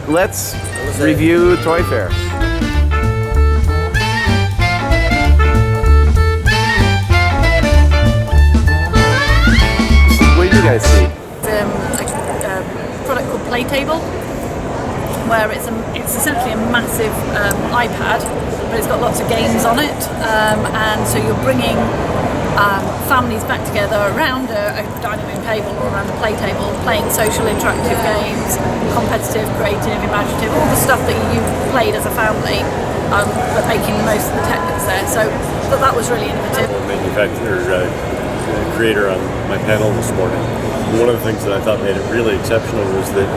let's review Toy Fair. What did you guys see? A product called Playtable, where it's essentially a massive iPad, but it's got lots of games on it, and so you're bringing families back together around a dining room table or around a play table, playing social interactive games, competitive, creative, imaginative, all the stuff that you played as a family, but making the most of the tech that's there. So that was really innovative. Manufacturer creator on my panel this morning. One of the things that I thought made it really exceptional was that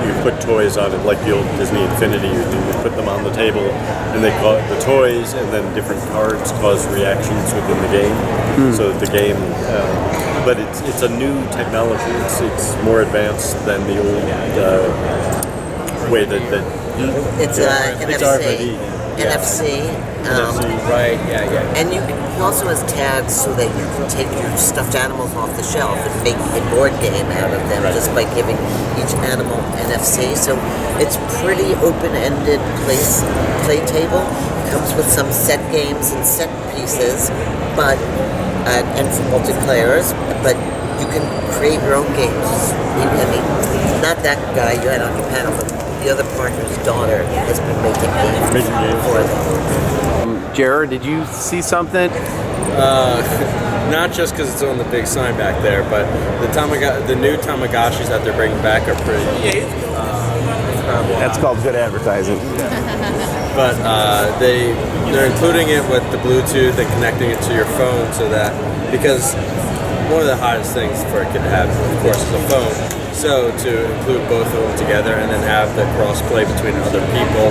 you put toys on it, like the old Disney Infinity. You put them on the table, and they call it the toys, and then different cards cause reactions within the game. So that the game, but it's a new technology. It's more advanced than the old way that it's NFC. NFC. Right, yeah. And it also has tags so that you can take your stuffed animals off the shelf and make a board game out of them just by giving each animal NFC. So it's pretty open-ended play table. It comes with some set games and set pieces, but and for multiplayers, but you can create your own games. I mean, not that guy you had on your panel, but the other partner's daughter has been making games for them. Jared, did you see something? Not just because it's on the big sign back there, but the new Tamagotchis that they're bringing back are pretty. That's called good advertising. But they're including it with the Bluetooth and connecting it to your phone, so that because one of the hottest things for a kid to have, of course, is a phone. So to include both of them together and then have the cross-play between other people,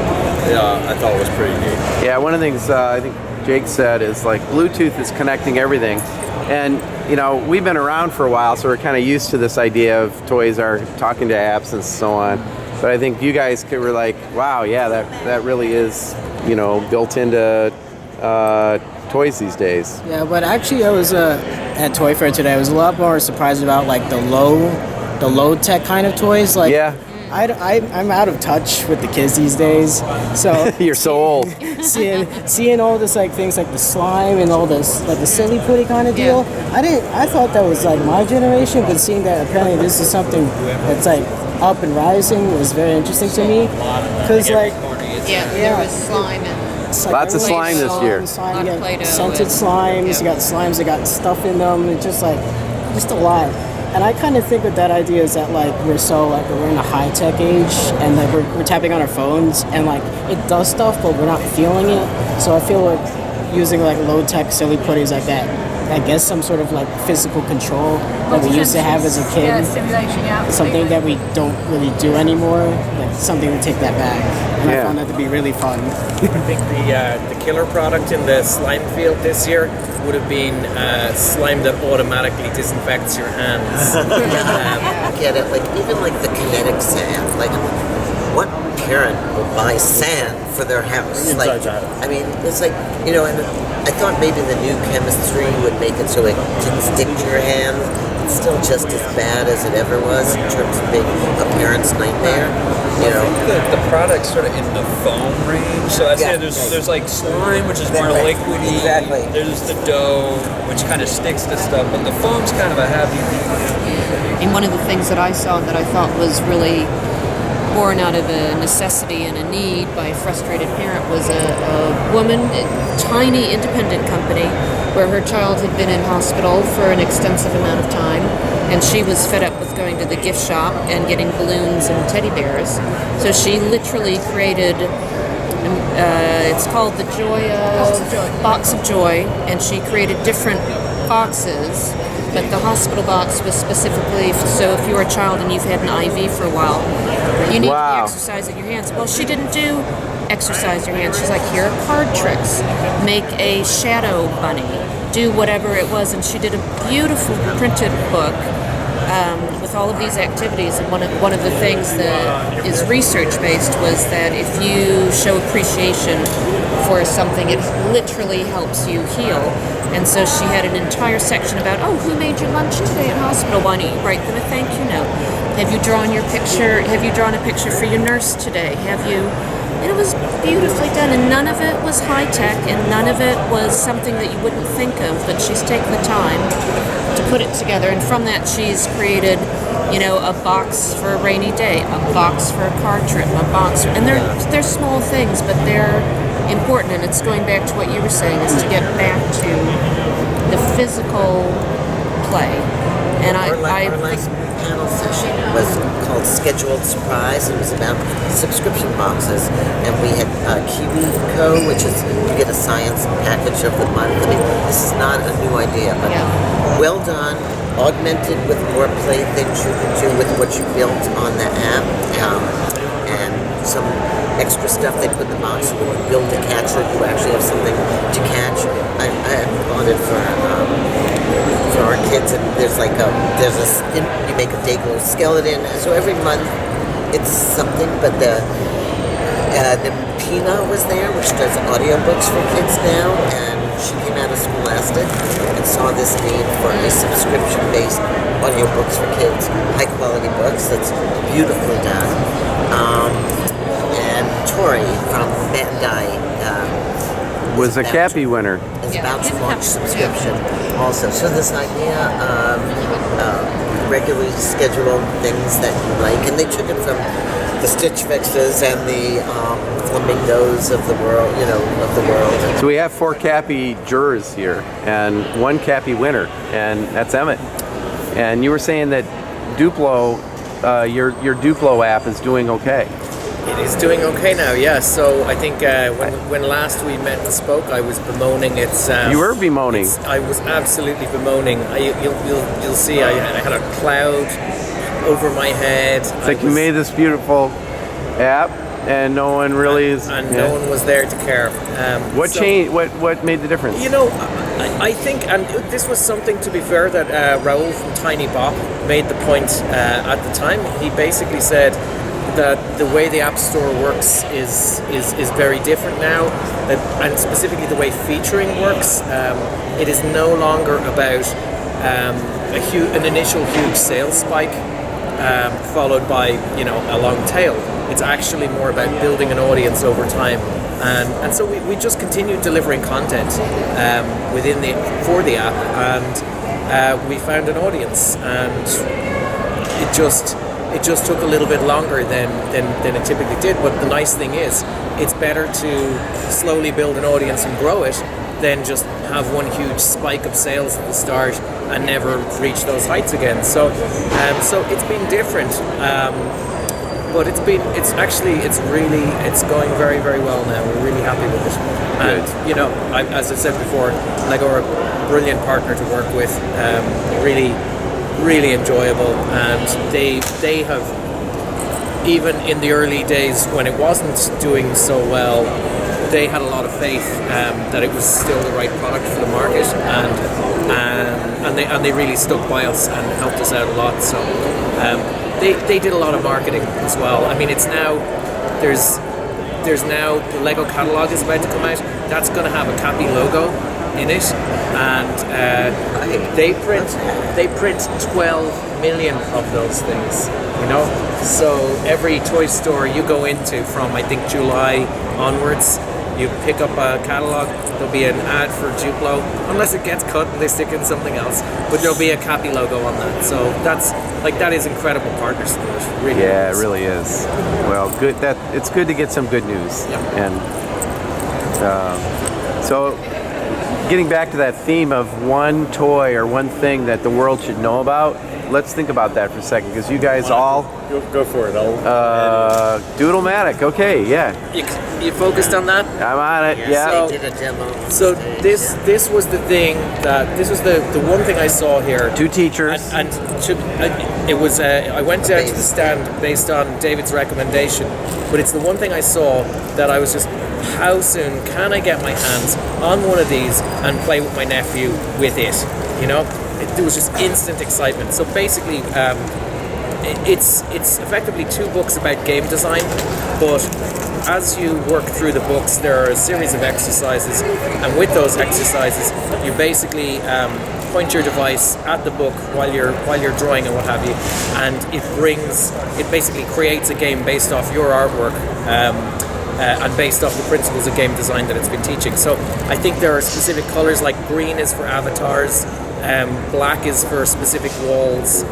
I thought was pretty neat. Yeah, one of the things I think Jake said is like Bluetooth is connecting everything. And, we've been around for a while, so we're kind of used to this idea of toys are talking to apps and so on. But I think you guys were like, wow, yeah, that really is, built into toys these days. Yeah, but actually I was at Toy Fair today. I was a lot more surprised about like the low tech kind of toys. Like, yeah. I'm out of touch with the kids these days, so you're so old. Seeing all this like things like the slime and all this like the silly putty kind of deal. I thought that was like my generation, but seeing that apparently this is something that's like up and rising was very interesting to me. Because like there was slime and. Like lots of slime this year. Slime, you got scented slimes, you got slimes that got stuff in them, and just a lot. And I kind of think with that idea is that like we're in a high tech age, and like we're tapping on our phones, and like it does stuff, but we're not feeling it. So I feel like using like low tech silly putties like that, I guess some sort of like physical control that we used to have as a kid, something that we don't really do anymore, like something to take that back. And I found that to be really fun. I think the killer product in the slime field this year would have been slime that automatically disinfects your hands. Get it? Like even like the kinetic sand. Like what parent would buy sand for their house? Like I mean, it's like and I thought maybe the new chemistry would make it so it didn't stick to your hand. It's still just as bad as it ever was in terms of being a parent's nightmare. I think the product's sort of in the foam range. So I'd say there's like slime, which is more liquidy. Exactly. There's the dough, which kind of sticks to stuff, but the foam's kind of a happy medium. And one of the things that I saw that I thought was really born out of a necessity and a need by a frustrated parent was a woman, a tiny independent company, where her child had been in hospital for an extensive amount of time, and she was fed up with going to the gift shop and getting balloons and teddy bears. So she literally created, it's called the Box of Joy, and she created different boxes, but the hospital box was specifically so if you're a child and you've had an IV for a while, you need to be exercising your hands. Well, she didn't do exercise your hands. She's like, here are card tricks. Make a shadow bunny. Do whatever it was. And she did a beautiful printed book with all of these activities, and one of the things that is research based was that if you show appreciation for something, it literally helps you heal. And so she had an entire section about, oh, who made your lunch today at hospital? Why don't you write them a thank you note? Have you drawn your picture? Have you drawn a picture for your nurse today? Have you? And it was beautifully done, and none of it was high tech, and none of it was something that you wouldn't think of. But she's taken the time to put it together, and from that she's created, a box for a rainy day, a box for a car trip, a box, and they're small things, but they're important. And it's going back to what you were saying, is to get back to the physical play. And Our last panel session was called Scheduled Surprise. It was about subscription boxes, and we had Kiwi Co., which is you get a science package of the month. I mean, this is not a new idea, but well done, augmented with more play things you can do with what you built on the app, and some extra stuff they put in the box. So when you build a catcher, you actually have something to catch. I bought it for our kids, and you make a Dayglow skeleton. So every month it's something. But the Pina was there, which does audiobooks for kids now, and she came out of Scholastic and saw this need for a subscription-based audiobooks for kids, high-quality books that's beautifully done. And Tori from Bandai Was a Cappy winner. is about to launch subscription also. So this idea of regularly scheduled things that you like, and they took it from the Stitch Fixes and the flamingos of the world, of the world. So we have 4 Cappy jurors here and 1 Cappy winner, and that's Emmett. And you were saying that Duplo, your Duplo app is doing okay. It is doing okay now, yeah. So I think when last we met and spoke, I was bemoaning its. You were bemoaning. I was absolutely bemoaning. You'll see. I had a cloud over my head. It's like you made this beautiful app, and no one really is. And no one was there to care. What changed? What made the difference? I think, and this was something, to be fair, that Raoul from Tiny Bop made the point at the time. He basically said that the way the App Store works is very different now, and specifically the way featuring works. It is no longer about an initial huge sales spike followed by a long tail. It's actually more about building an audience over time, and so we just continued delivering content for the app, and we found an audience, and it just took a little bit longer than it typically did. But the nice thing is, it's better to slowly build an audience and grow it than just have one huge spike of sales at the start and never reach those heights again. So it's been different, but it's going very, very well now. We're really happy with it. And as I said before, Lego are a brilliant partner to work with. Really enjoyable, and they have, even in the early days when it wasn't doing so well, they had a lot of faith that it was still the right product for the market, and they really stuck by us and helped us out a lot. So they did a lot of marketing as well. I mean, it's now there's now the Lego catalog is about to come out. That's going to have a Cappy logo in it, and they print 12 million of those things, so every toy store you go into from, I think, July onwards, you pick up a catalog, there'll be an ad for Duplo, unless it gets cut and they stick in something else, but there'll be a Cappy logo on that. So that is incredible partnership. Really it really is. Well, good. It's good to get some good news. Yeah. And so getting back to that theme of one toy or one thing that the world should know about, let's think about that for a second, because you guys all go for it. Doodle-matic. Okay, yeah. You focused on that? I'm on it. Yeah. So, They did a demo. So this was the thing this was the one thing I saw here. 2 teachers. And it was I went down to the stand based on David's recommendation, but it's the one thing I saw that I was just, how soon can I get my hands on one of these and play with my nephew with it? there was just instant excitement. So basically, it's effectively 2 books about game design, but as you work through the books, there are a series of exercises, and with those exercises, you basically point your device at the book while you're drawing and what have you, and it basically creates a game based off your artwork. And based off the principles of game design that it's been teaching. So I think there are specific colors, like green is for avatars, black is for specific walls,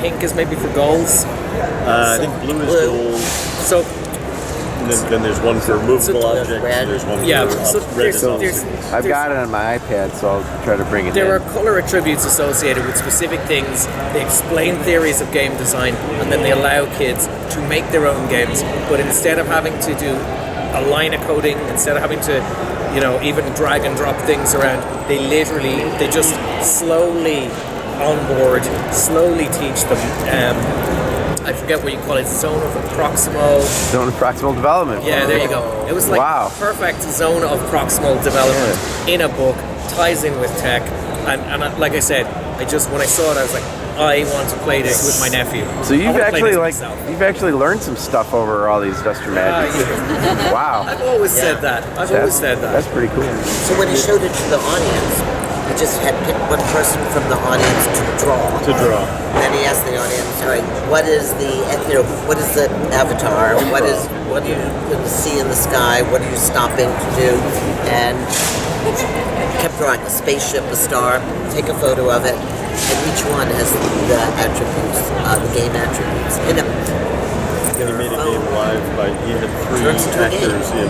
pink is maybe for goals. I think blue is gold. So and then there's one for movable objects. And there's one for red. I've got it on my iPad, so I'll try to bring it in. There are color attributes associated with specific things. They explain theories of game design, and then they allow kids to make their own games. But instead of having to do a line of coding, instead of having to, even drag and drop things around, they just slowly onboard, slowly teach them. I forget what you call it, zone of proximal development. Yeah, there you go. It was like perfect zone of proximal development in a book, ties in with tech, and like I said, when I saw it, I was like, I want to play this with my nephew. So you've actually learned some stuff over all these Duster Magics. Wow. I've always said that. That's pretty cool. So when he showed it to the audience, he just had picked one person from the audience to draw. And he asked the audience, all right, what is the avatar? What do you going to see in the sky? What are you stopping to do? And kept drawing a spaceship, a star. Take a photo of it, and each one has the attributes, the game attributes in it. And he made a game live he had 3 actors in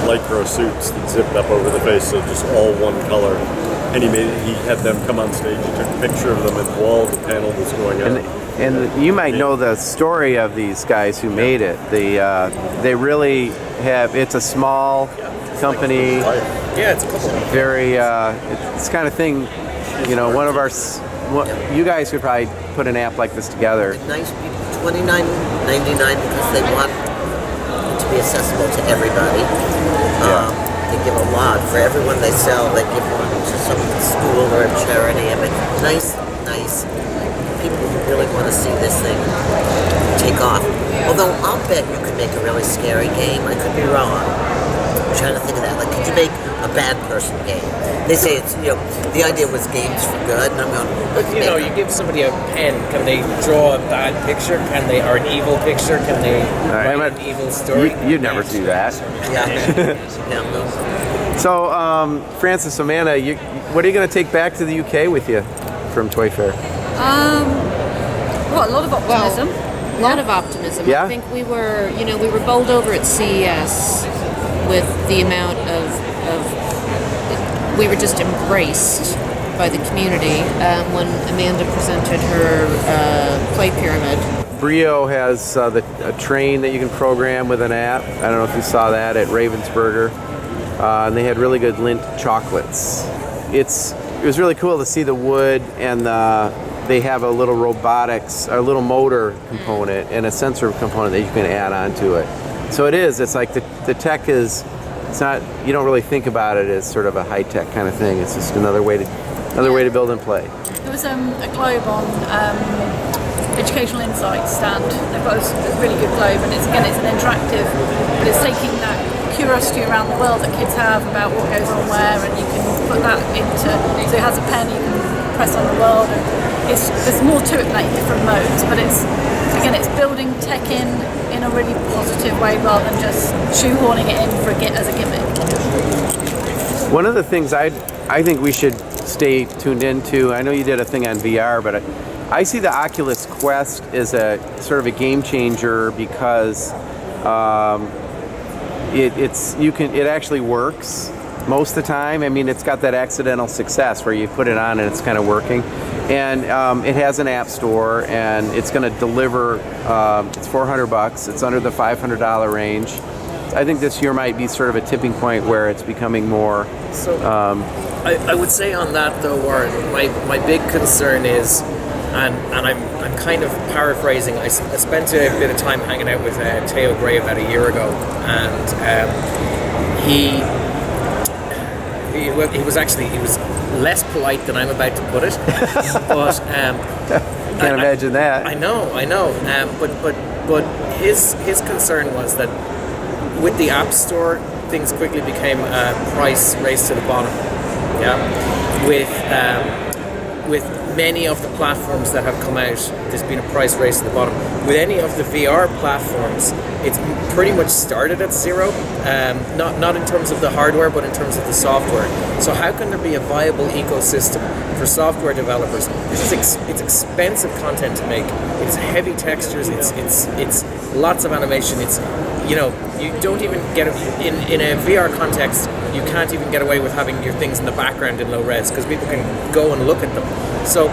lycra suits that zipped up over the face, so just all one color. And he had them come on stage. He took a picture of them while the panel was going on. And you might know the story of these guys who made it. They really have. It's a small company. Yeah, it's a couple. Very. It's kind of thing. One of our. You guys could probably put an app like this together. Nice, $29.99 because they want it to be accessible to everybody. They give a lot for everyone they sell. They give one to some school or a charity. I mean, nice people who really want to see this thing take off. Although I'll bet you could make a really scary game. I could be wrong. I'm trying to think of that. Like, could you make a bad person game? They say it's the idea was games for good, and I'm going. You give somebody a pen. Can they draw a bad picture? Or an evil picture? Can they write an evil story? You'd never do that. So, Francis, Amanda, what are you going to take back to the UK with you from Toy Fair? A lot of optimism. A lot of optimism. Yeah? I think we were bowled over at CES with the amount of we were just embraced by the community when Amanda presented her play pyramid. Brio has a train that you can program with an app. I don't know if you saw that at Ravensburger. And they had really good Lindt chocolates. It was really cool to see the wood, and they have a little a little motor component and a sensor component that you can add onto it. So it's like the tech is, it's not, you don't really think about it as sort of a high-tech kind of thing. It's just another way to build and play. There was a globe on Educational Insights stand. They've got a really good globe, and it's an interactive, but it's taking that curiosity around the world that kids have about what goes on where, and you can put that into, so it has a pen you can press on the world, and there's more to it than like different modes, but it's building tech in a really positive way rather than just shoehorning it in as a gimmick. One of the things I think we should stay tuned into, I know you did a thing on VR, but I see the Oculus Quest as a sort of a game changer because it actually works most of the time. I mean, it's got that accidental success where you put it on and it's kind of working, and it has an app store, and it's going to deliver. It's $400. It's under the $500 range. I think this year might be sort of a tipping point where it's becoming more. I would say on that though, Warren, my big concern is, and I'm kind of paraphrasing. I spent a bit of time hanging out with Theo Gray about a year ago, and he was less polite than I'm about to put it, but Can't imagine that. I know. But his concern was that with the App Store, things quickly became a price race to the bottom. Yeah, with many of the platforms that have come out, there's been a price race to the bottom. With any of the VR platforms, it's pretty much started at zero, not in terms of the hardware, but in terms of the software. So how can there be a viable ecosystem for software developers? It's expensive content to make. It's heavy textures. It's lots of animation. It's, you don't even get in a VR context. You can't even get away with having your things in the background in low res because people can go and look at them. So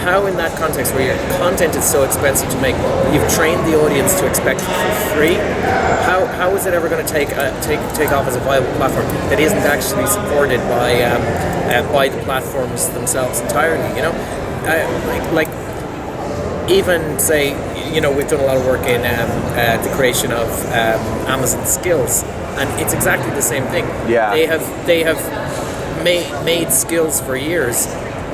how in that context where your content is so expensive to make, you've trained the audience to expect it for free, how is it ever going to take off as a viable platform that isn't actually supported by the platforms themselves entirely? Like even say, we've done a lot of work in the creation of Amazon Skills, and it's exactly the same thing. Yeah. They have made skills for years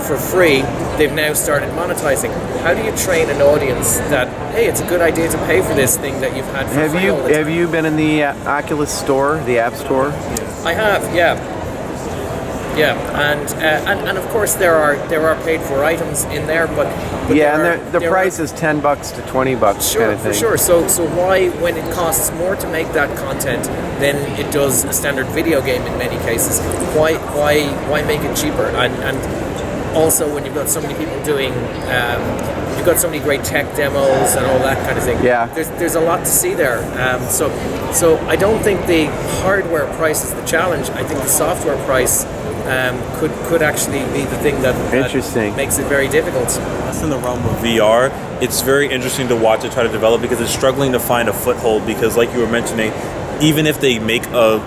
for free. They've now started monetizing. How do you train an audience that, hey, it's a good idea to pay for this thing that you've had for free all the time? Have you been in the Oculus store, the App Store? I have, yeah. Yeah, and of course there are paid for items in there, but yeah, and the price is $10 to $20 sure, kind of thing. For sure. So why, when it costs more to make that content than it does a standard video game in many cases, why make it cheaper? And also when you've got so many people doing, you've got so many great tech demos and all that kind of thing. Yeah. There's a lot to see there. So I don't think the hardware price is the challenge. I think the software price could actually be the thing that makes it very difficult. That's in the realm of VR. It's very interesting to watch it try to develop because it's struggling to find a foothold because, like you were mentioning, even if they make a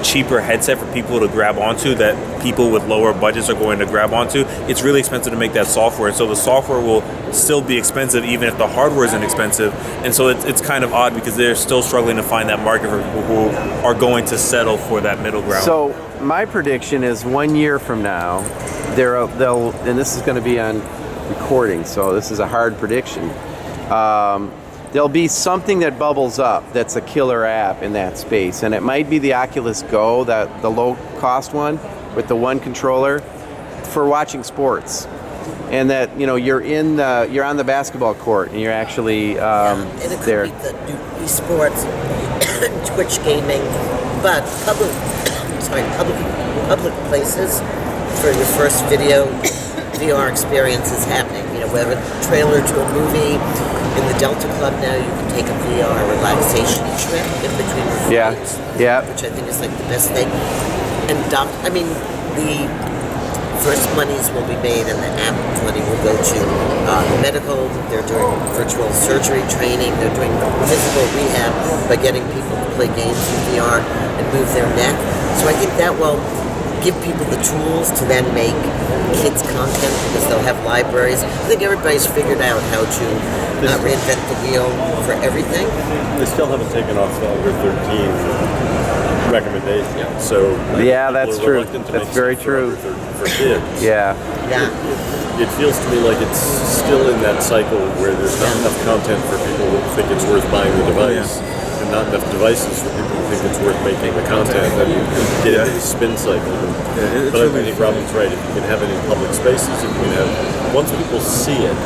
cheaper headset for people to grab onto that people with lower budgets are going to grab onto, it's really expensive to make that software. And so the software will still be expensive even if the hardware isn't expensive. And so it's kind of odd because they're still struggling to find that market for people who are going to settle for that middle ground. So my prediction is 1 year from now, they'll, and this is going to be on recording, so this is a hard prediction. There'll be something that bubbles up that's a killer app in that space, and it might be the Oculus Go, the low-cost one with the one controller for watching sports, and that you're on the basketball court and you're actually and it could there. be the new esports, Twitch gaming, but public places for your first video VR experience is happening. Whether trailer to a movie. In the Delta Club now, you can take a VR relaxation trip in between your flights, which I think is like the best thing. And the first monies will be made, and the app money will go to medical. They're doing virtual surgery training. They're doing physical rehab by getting people to play games in VR and move their neck. So I think that will give people the tools to then make kids content because they'll have libraries. I think everybody's figured out how to not reinvent the wheel for everything. They still haven't taken off the under 13 recommendation. So yeah, that's true. That's very true. For kids. Yeah. It feels to me like it's still in that cycle where there's not enough content for people who think it's worth buying the device. And not enough devices for people who think it's worth making the content and get into the spin cycle. But I think Robin's right. If you can have it in public spaces, if you can have, once people see it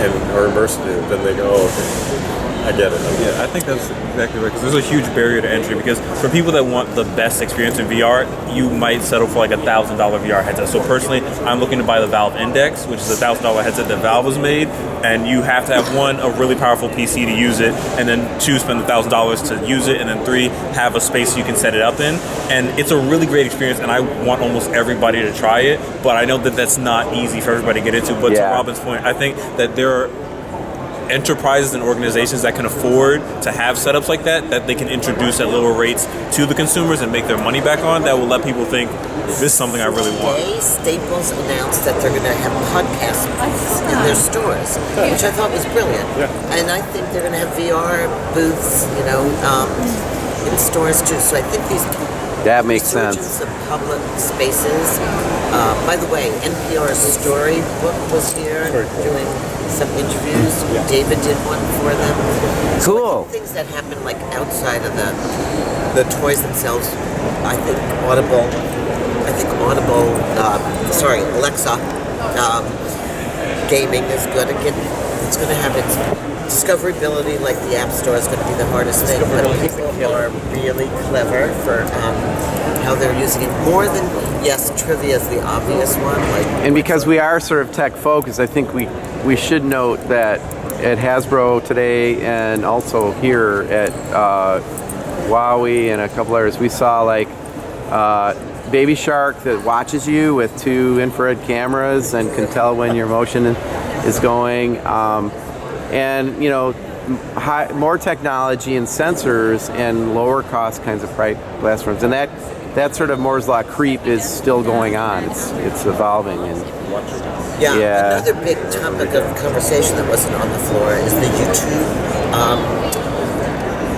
and are immersed in it, then they go, oh, okay. I get it. Yeah, I think that's exactly right. Because there's a huge barrier to entry. Because for people that want the best experience in VR, you might settle for like $1,000 VR headset. So personally, I'm looking to buy the Valve Index, which is a $1,000 headset that Valve has made, and you have to have a really powerful PC to use it, and then two, spend $1,000 to use it, and then three, have a space you can set it up in. And it's a really great experience, and I want almost everybody to try it. But I know that that's not easy for everybody to get into. But to Robin's point, I think that there are enterprises and organizations that can afford to have setups like that they can introduce at lower rates to the consumers and make their money back on, that will let people think, this is something I really want. Today, Staples announced that they're going to have podcast in their stores, which I thought was brilliant. Yeah. And I think they're going to have VR booths, in stores too. So I think these That makes resurgence sense. of public spaces. By the way, NPR's Storybook was here doing some interviews. David did one for them. Cool. Things that happen like outside of the toys themselves. I think Audible. Alexa. Gaming is going to get. It's going to have its discoverability, like the App Store, is going to be the hardest thing. But people are really clever for how they're using it. More than trivia is the obvious one. And because we are sort of tech focused, I think we should note that at Hasbro today and also here at Wowie and a couple others, we saw like Baby Shark that watches you with 2 infrared cameras and can tell when your motion is going. And more technology and sensors and lower cost kinds of platforms. And that sort of Moore's Law creep is still going on. It's evolving. And another big topic of conversation that wasn't on the floor is the YouTube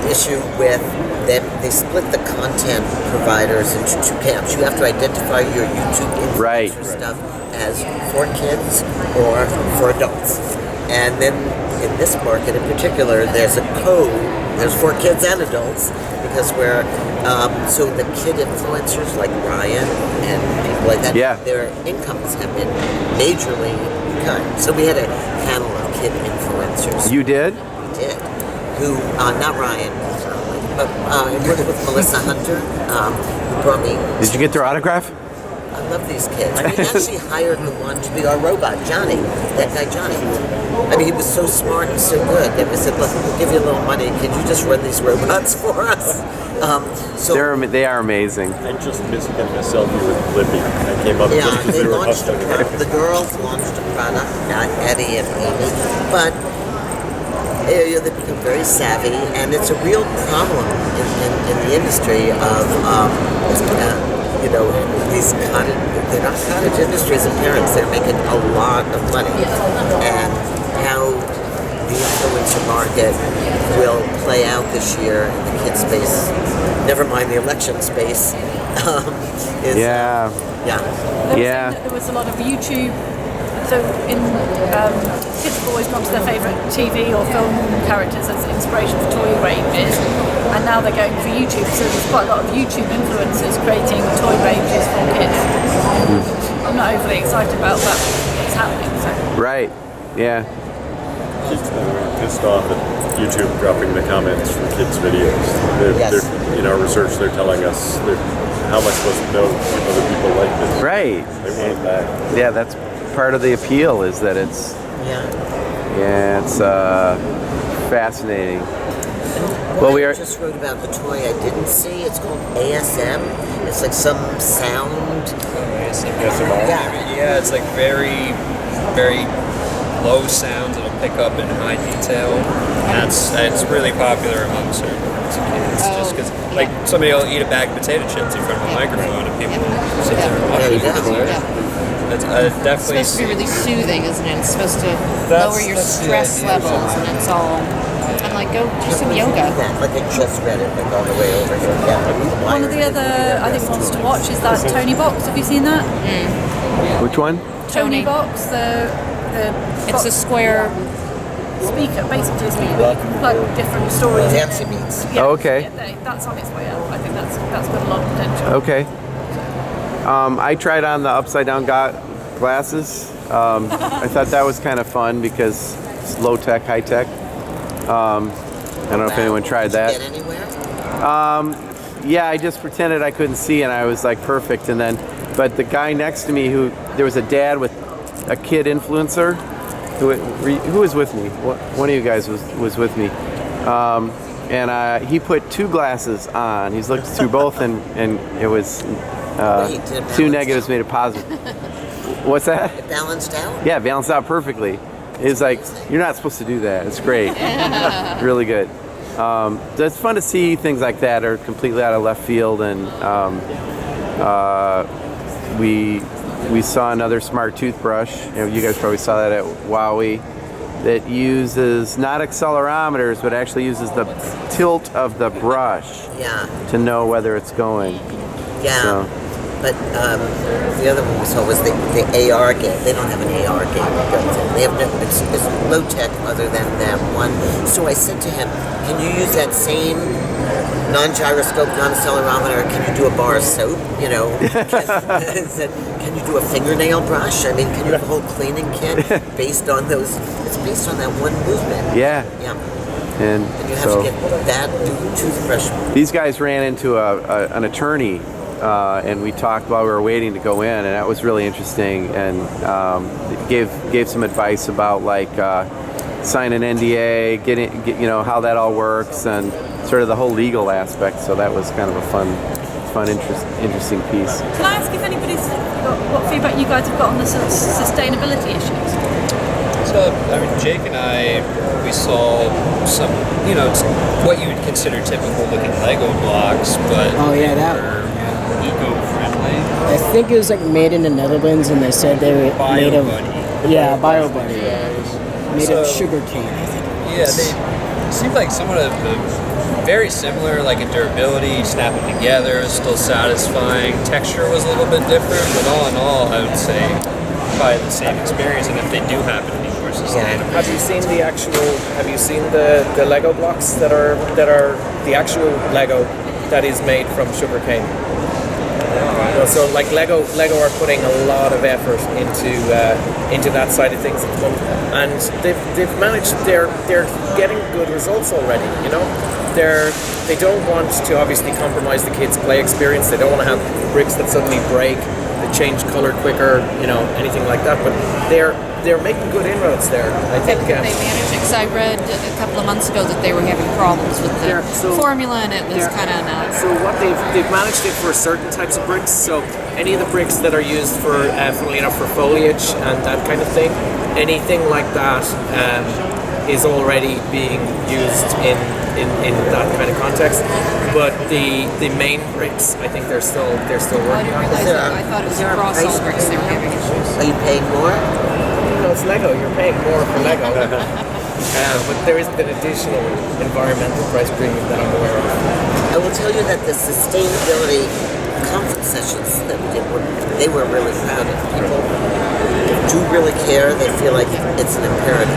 issue with them. They split the content providers into 2 camps. You have to identify your YouTube influencer stuff as for kids or for adults. And then in this market in particular, there's a code. There's for kids and adults because so the kid influencers like Ryan and people like that, their incomes have been majorly cut. So we had a panel of kid influencers. You did? We did. Who, not Ryan, but I worked with Melissa Hunter, who brought me. Did you get their autograph? I love these kids. We actually hired the one to be our robot, Johnny. That guy, Johnny. I mean, he was so smart and so good that we said, look, we'll give you a little money. Can you just run these robots for us? They are amazing. I just missed getting a selfie with Blippi. I came up just because they were hustling. The girls launched a product, not Eddie and Amy, but they become very savvy, and it's a real problem in the industry of these they're not cottage industries and parents, they're making a lot of money. And how the influencer market will play out this year in the kid space, never mind the election space, is... There was a lot of YouTube. So kids have always gone to their favourite TV or film characters as inspiration for toy ranges, and now they're going for YouTube. So there's quite a lot of YouTube influencers creating toy ranges for kids. I'm not overly excited about that. It's happening. So. Right. Yeah. Just pissed off at YouTube dropping the comments from kids' videos. They're, in our research, they're telling us how am I supposed to know if other people like this? Right. They want it back. Yeah, that's part of the appeal is that it's it's fascinating. Well, I just wrote about the toy I didn't see. It's called ASM. It's like some sound. ASMR. Yeah, it's like very, very low sounds it'll pick up in high detail, and it's really popular among certain kids. Just because, like, somebody will eat a bag of potato chips in front of a microphone, and people sit there and watch it. It's definitely supposed to be really soothing, isn't it? It's supposed to lower your stress levels, and it's all. I'm like, go do some yoga. Like I just read it, like on the way over here. One of the other, I think, ones to watch is that Tony box. Have you seen that? Which one? Tony box. It's a square speaker, basically a speaker where you can plug different stories. Fancy beats. Yeah, okay. That's on its way out. I think that's got a lot of potential. Okay. I tried on the upside down glasses. I thought that was kind of fun because it's low tech, high tech. I don't know if anyone tried that. Did you get anywhere? Yeah, I just pretended I couldn't see, and I was like perfect. And then, but the guy next to me, there was a dad with a kid influencer, who was with me. One of you guys was with me, and he put 2 glasses on. He's looked through both, and it was 2 negatives made a positive. What's that? It balanced out? Yeah, balanced out perfectly. It's like, you're not supposed to do that. It's great. Really good. It's fun to see things like that are completely out of left field, and we saw another smart toothbrush. You guys probably saw that at Wowie, that uses not accelerometers, but actually uses the tilt of the brush to know whether it's going. Yeah. So, But the other one we saw was the AR game. They don't have an AR game built in. They have it's low tech other than that one. So I said to him, "Can you use that same non-gyroscope, non-accelerometer? Can you do a bar of soap? You know, I said, can you do a fingernail brush? I mean, can you have a whole cleaning kit based on those? It's based on that one movement. yeah. Yeah. And You have so to get that toothbrush. these guys ran into an attorney, and we talked while we were waiting to go in, and that was really interesting. And gave some advice about like sign an NDA, how that all works, and sort of the whole legal aspect. So that was kind of a fun, interesting piece. Can I ask if anybody's got what feedback you guys have got on the sort of sustainability issues? So, I mean, Jake and I, we saw some, it's what you would consider typical looking Lego blocks, but Oh yeah, that one. were eco-friendly. I think it was like made in the Netherlands, and they said they were made of BioBuddy. Made of sugar cane, I think. Yeah, they seemed like somewhat of very similar, like in durability, snapping together, still satisfying. Texture was a little bit different, but all in all, I would say probably the same experience. And if they do happen to be more sustainable, Have you seen the actual? Have you seen the Lego blocks that are the actual Lego that is made from sugarcane? So like Lego are putting a lot of effort into that side of things at the moment, and they've managed. They're getting good results already. They don't want to obviously compromise the kids' play experience. They don't want to have bricks that suddenly break, that change color quicker, anything like that. But they're making good inroads there. I think They managed it, because I read a couple of months ago that they were having problems with the formula, and it was kind of not. So what they've managed it for certain types of bricks. So any of the bricks that are used for, funnily enough, for foliage and that kind of thing, anything like that is already being used in that kind of context. But the main bricks, I think they're still I working didn't on. realize that. I thought it was across all bricks they were having issues. Are you paying more? No, it's Lego. You're paying more for Lego. But there isn't an additional environmental price premium that I'm aware of. I will tell you that the sustainability conference sessions that we did they were really proud of. People do really care. They feel like it's an imperative.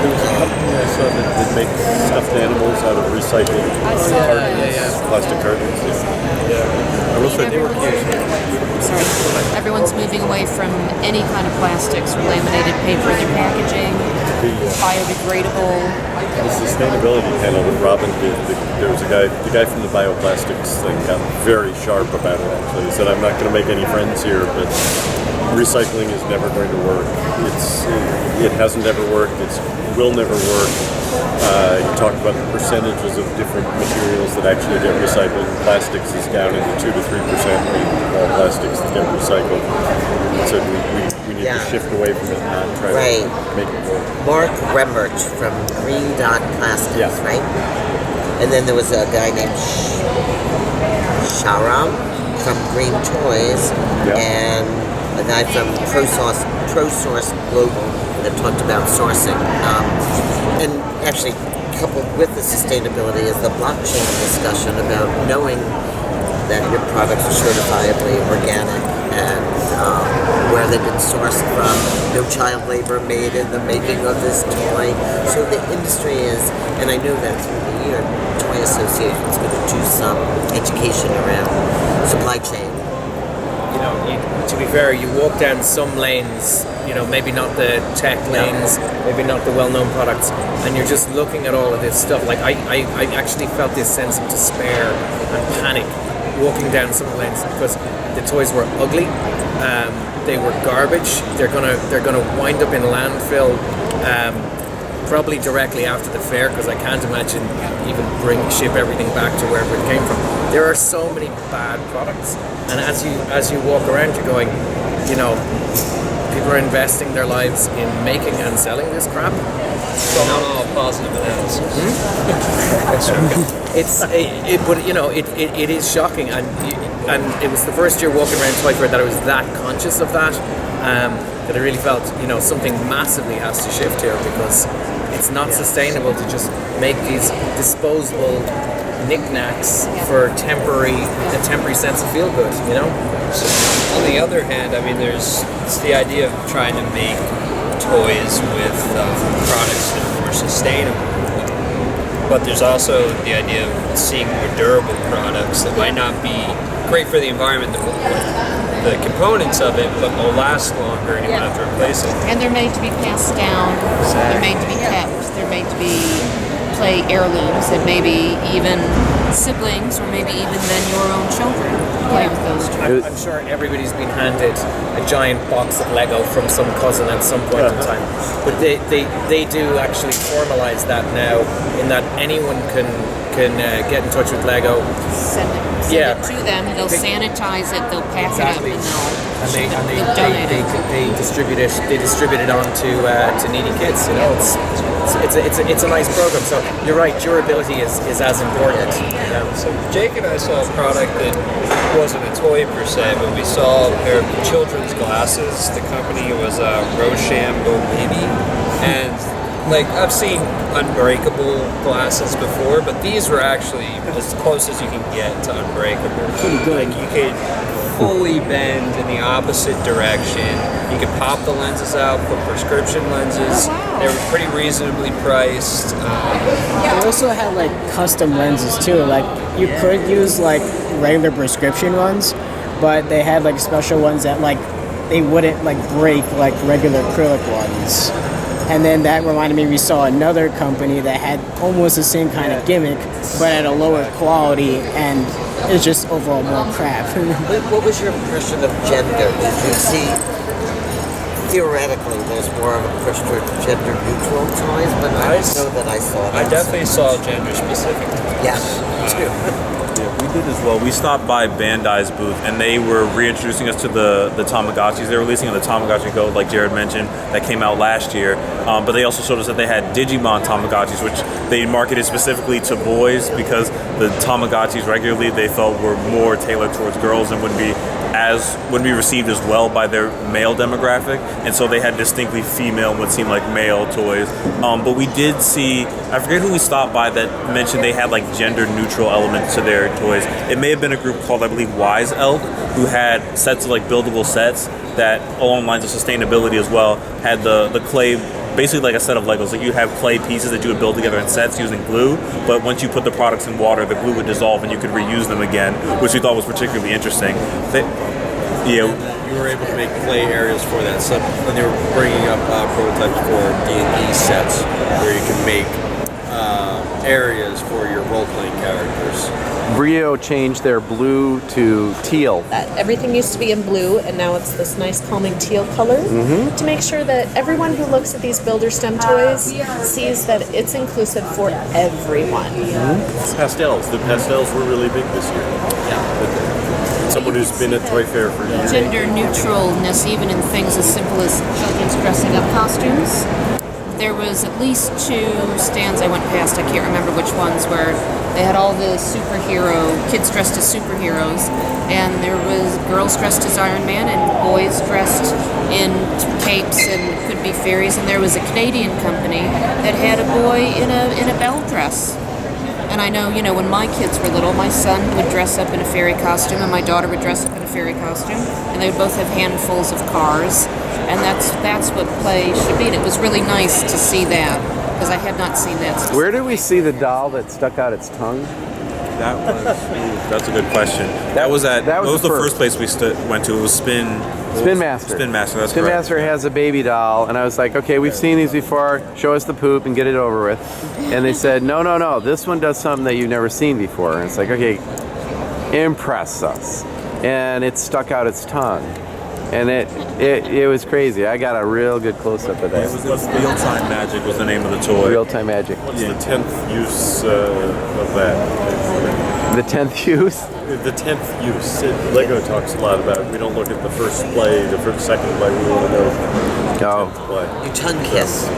I saw that they make stuffed animals out of recycled cartons, plastic cartons. I will say they were cute. Sorry. Everyone's moving away from any kind of plastics or laminated paper in their packaging, biodegradable. The sustainability panel that Robin did, there was the guy from the bioplastics thing got very sharp about it actually. He said, I'm not going to make any friends here, but recycling is never going to work. It hasn't ever worked, it will never work. You talked about the percentages of different materials that actually get recycled. Plastics is down in the 2 to 3% range of all plastics that get recycled. So we need to shift away from it and not try to make it work. Mark Remmert from Green Dot Plastics, right? And then there was a guy named Sharam from Green Toys, and a guy from ProSource Global that talked about sourcing. And actually, coupled with the sustainability is the blockchain discussion about knowing that your products are certifiably organic and where they've been sourced from, no child labor made in the making of this toy. So the industry is, and I know that through the year, Toy Association is going to do some education around supply chain. To be fair, you walk down some lanes, maybe not the tech lanes, maybe not the well-known products, and you're just looking at all of this stuff. Like I actually felt this sense of despair and panic walking down some lanes because the toys were ugly, they were garbage. They're gonna wind up in landfill. Probably directly after the fair, because I can't imagine even ship everything back to wherever it came from. There are so many bad products, and as you walk around, you're going, people are investing their lives in making and selling this crap. So not all positive analysis. It is shocking, and it was the first year walking around Toy Fair that I was that conscious of that. That I really felt, something massively has to shift here, because it's not sustainable to just make these disposable knickknacks for a temporary sense of feel good, you know? On the other hand, I mean, it's the idea of trying to make toys with products that are more sustainable. But there's also the idea of seeing more durable products that might not be great for the environment, the components of it, but will last longer and you won't have to replace it. And they're made to be passed down. They're made to be kept. They're made to be play heirlooms, and maybe even siblings, or maybe even then your own children play with those toys. I'm sure everybody's been handed a giant box of Lego from some cousin at some point in time. But they do actually formalize that now, in that anyone can get in touch with Lego. Send it to them. They'll sanitize it. They'll pack Exactly. it up, And they'll donate it. they distribute it. They distribute it on to needy kids. You know, it's a nice program. So you're right. Durability is as important. So Jake and I saw a product that wasn't a toy per se, but we saw a pair of children's glasses. The company was Rochambeau Baby, and like I've seen unbreakable glasses before, but these were actually as close as you can get to unbreakable. Pretty good. Like you could fully bend in the opposite direction. You could pop the lenses out, put prescription lenses. They were pretty reasonably priced. They also had like custom lenses too. Like you could use like regular prescription ones, but they had like special ones that like they wouldn't like break like regular acrylic ones. And then that reminded me, we saw another company that had almost the same kind of gimmick, but at a lower quality, and it's just overall more crap. What was your impression of gender? Did you see, theoretically, there's more of a push toward gender neutral toys, but I don't know that I saw that. I definitely saw gender specific. Yes, too. We did as well. We stopped by Bandai's booth, and they were reintroducing us to the Tamagotchis. They're releasing on the Tamagotchi Go, like Jared mentioned, that came out last year. But they also showed us that they had Digimon Tamagotchis, which they marketed specifically to boys because the Tamagotchis regularly they felt were more tailored towards girls and wouldn't be received as well by their male demographic, and so they had distinctly female and what seemed like male toys. But we did see, I forget who we stopped by that mentioned they had like gender neutral elements to their toys. It may have been a group called, I believe, Wise Elk, who had sets of like buildable sets that, along lines of sustainability as well, had the clay, basically like a set of Legos. Like you have clay pieces that you would build together in sets using glue, but once you put the products in water, the glue would dissolve and you could reuse them again, which we thought was particularly interesting. You were able to make play areas for that. So when they were bringing up prototypes for D&D sets, where you can make areas for your role-playing characters. Brio changed their blue to teal. Everything used to be in blue, and now it's this nice calming teal color to make sure that everyone who looks at these Builder STEM toys sees that it's inclusive for everyone. Pastels. The pastels were really big this year. Yeah. Someone who's been at Toy Fair for years. Gender neutralness, even in things as simple as children's dressing up costumes. There was at least 2 stands I went past, I can't remember which ones, where they had all the kids dressed as superheroes, and there was girls dressed as Iron Man and boys dressed in capes and could be fairies, and there was a Canadian company that had a boy in a belle dress. And I know, when my kids were little, my son would dress up in a fairy costume and my daughter would dress up in a fairy costume, and they would both have handfuls of cars, and that's what play should be. And it was really nice to see that, because I had not seen that. Where did we see the doll that stuck out its tongue? That's a good question. That was the first place we went to. It was Spin Master. Spin Master, that's Spin correct. Master has a baby doll, and I was like, okay, we've seen these before. Show us the poop and get it over with. And they said, no, this one does something that you've never seen before. And it's like, okay, impress us. And it stuck out its tongue. And it was crazy. I got a real good close-up of that. It was Real-Time Magic was the name of the toy. Real-Time Magic. What's the 10th use of that? The 10th use? The 10th use. Lego talks a lot about it. We don't look at the first play, the second play. We want to know the 10th play. Your tongue kiss.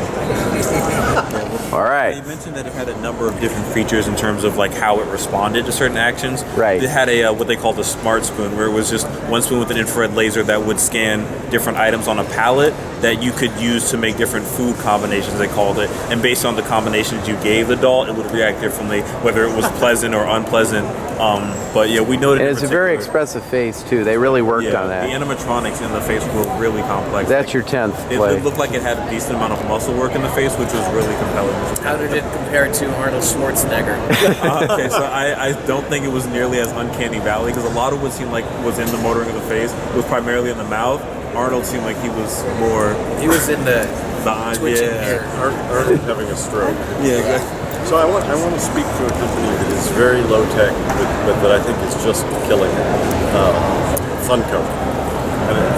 All right. You mentioned that it had a number of different features in terms of like how it responded to certain actions. Right. It had a what they called a smart spoon, where it was just one spoon with an infrared laser that would scan different items on a palette that you could use to make different food combinations, they called it. And based on the combinations you gave the doll, it would react differently, whether it was pleasant or unpleasant. But yeah, we noted. And it's a very expressive face too. They really worked on that. The animatronics in the face were really complex. That's your 10th It play. looked like it had a decent amount of muscle work in the face, which was really compelling. How did it compare to Arnold Schwarzenegger? Okay, so I don't think it was nearly as uncanny valley, because a lot of what seemed like was in the motoring of the face was primarily in the mouth. Arnold seemed like he was more. He was in the eye, twitching yeah. here. Arnold having a stroke. Yeah, exactly. So I want to speak to a company that is very low tech, but that I think is just killing it. Funko.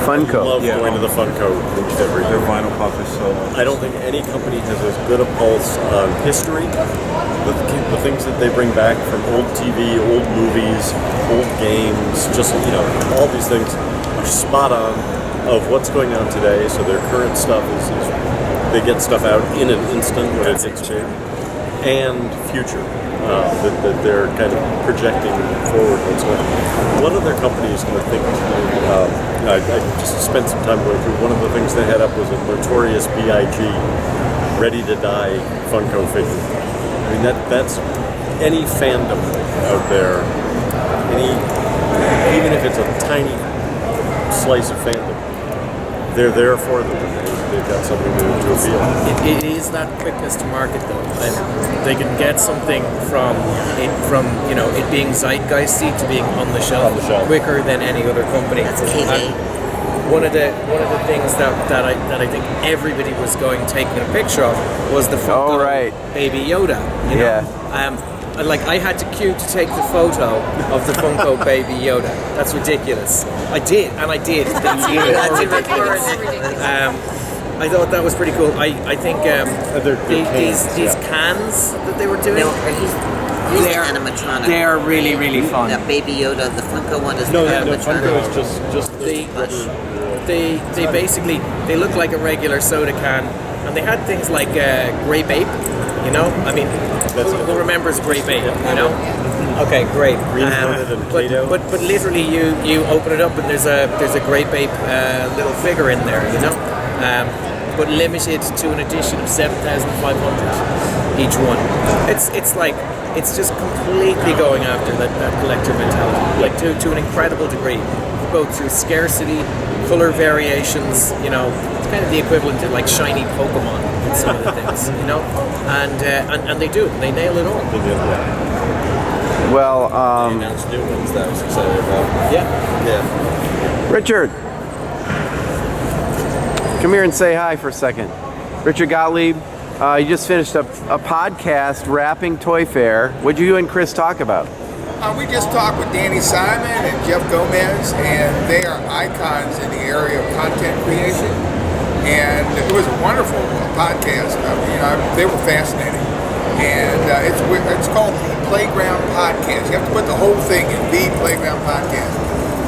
Funko. I love going to the Funko every Their year. vinyl pop is so. I don't think any company has as good a pulse on history, the things that they bring back from old TV, old movies, old games, just, all these things are spot on of what's going on today. So their current stuff is they get stuff out in an instant when it gets big, and future. That they're kind of projecting forward what's going on. What other companies going to think? I just spent some time going through. One of the things they had up was a Notorious B.I.G. Ready to Die Funko figure. I mean, that's any fandom out there, even if it's a tiny slice of fandom, they're there for them. They've got something to appeal. It is that quickness to market, though, and they can get something from it being zeitgeisty to being on the shelf quicker than any other company. That's key. One of the things that I think everybody was taking a picture of was the Funko Baby Yoda. I had to queue to take the photo of the Funko Baby Yoda. That's ridiculous. I did. I thought that was pretty cool. I think these cans that they were doing. He's the animatronic. They are really, really fun. That Baby Yoda, the Funko one is the animatronic. Funko is just they basically look like a regular soda can, and they had things like grape ape. I mean, who remembers grape ape? Okay, great. But literally, you open it up and there's a grape ape little figure in there. But limited to an edition of 7,500 each one. It's just completely going after that collector mentality, to an incredible degree, both through scarcity, color variations. It's kind of the equivalent to like shiny Pokemon in some of the things, and they do. They nail it all. Well, They announced new ones that I was excited about. Yeah. Richard, come here and say hi for a second. Richard Gottlieb, you just finished a podcast wrapping Toy Fair. What'd you and Chris talk about? We just talked with Danny Simon and Jeff Gomez, and they are icons in the area of content creation. And it was a wonderful podcast. They were fascinating. And it's called The Playground Podcast. You have to put the whole thing in The Playground Podcast.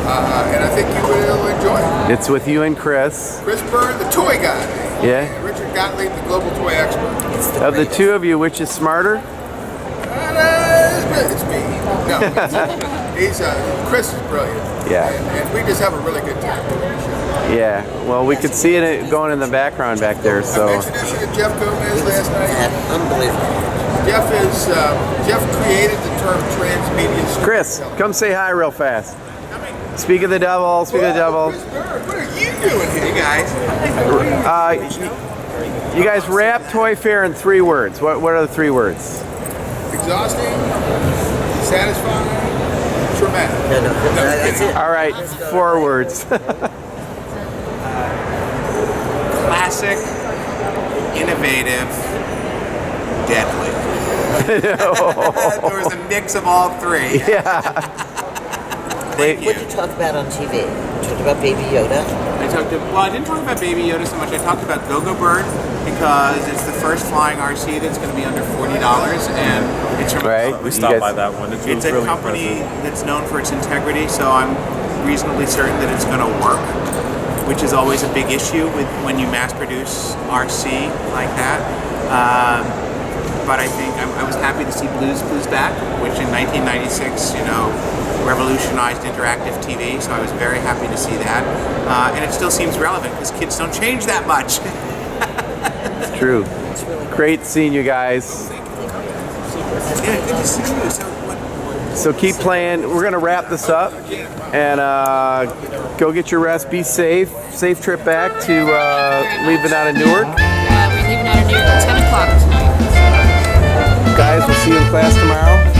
And I think you will enjoy it. It's with you and Chris. Chris Byrne, the toy guy. Yeah. And Richard Gottlieb, the global toy expert. Of the two of you, which is smarter? It's me. No, Chris is brilliant. Yeah. And we just have a really good time doing the show. Yeah. Well, we could see it going in the background back there. So. I introduced you to Jeff Gomez last night. Unbelievable. Jeff created the term transmedia. Chris, come say hi real fast. Speak of the devil. Speak of the devil. Chris Byrne, what are you doing here, guys? You guys wrap Toy Fair in 3 words. What are the 3 words? Exhausting, satisfying, traumatic. No, that's it. All right, 4 words. Classic, innovative, deadly. There was a mix of all 3. Yeah. What did you talk about on TV? You talked about Baby Yoda. I didn't talk about Baby Yoda so much. I talked about Go-Go Bird because it's the first flying RC that's going to be under $40, and it's from We stopped by that one. It's a really company impressive. that's known for its integrity, so I'm reasonably certain that it's going to work, which is always a big issue with when you mass produce RC like that. but I think I was happy to see Blue's Clues back, which in 1996, revolutionized interactive TV. So I was very happy to see that, and it still seems relevant because kids don't change that much. It's true. Great seeing you guys. Yeah, good to see you. So keep playing. We're gonna wrap this up and go get your rest. Be safe. Safe trip back to leaving out of Newark. We're leaving out of Newark at 10 o'clock tonight. Guys, we'll see you in class tomorrow.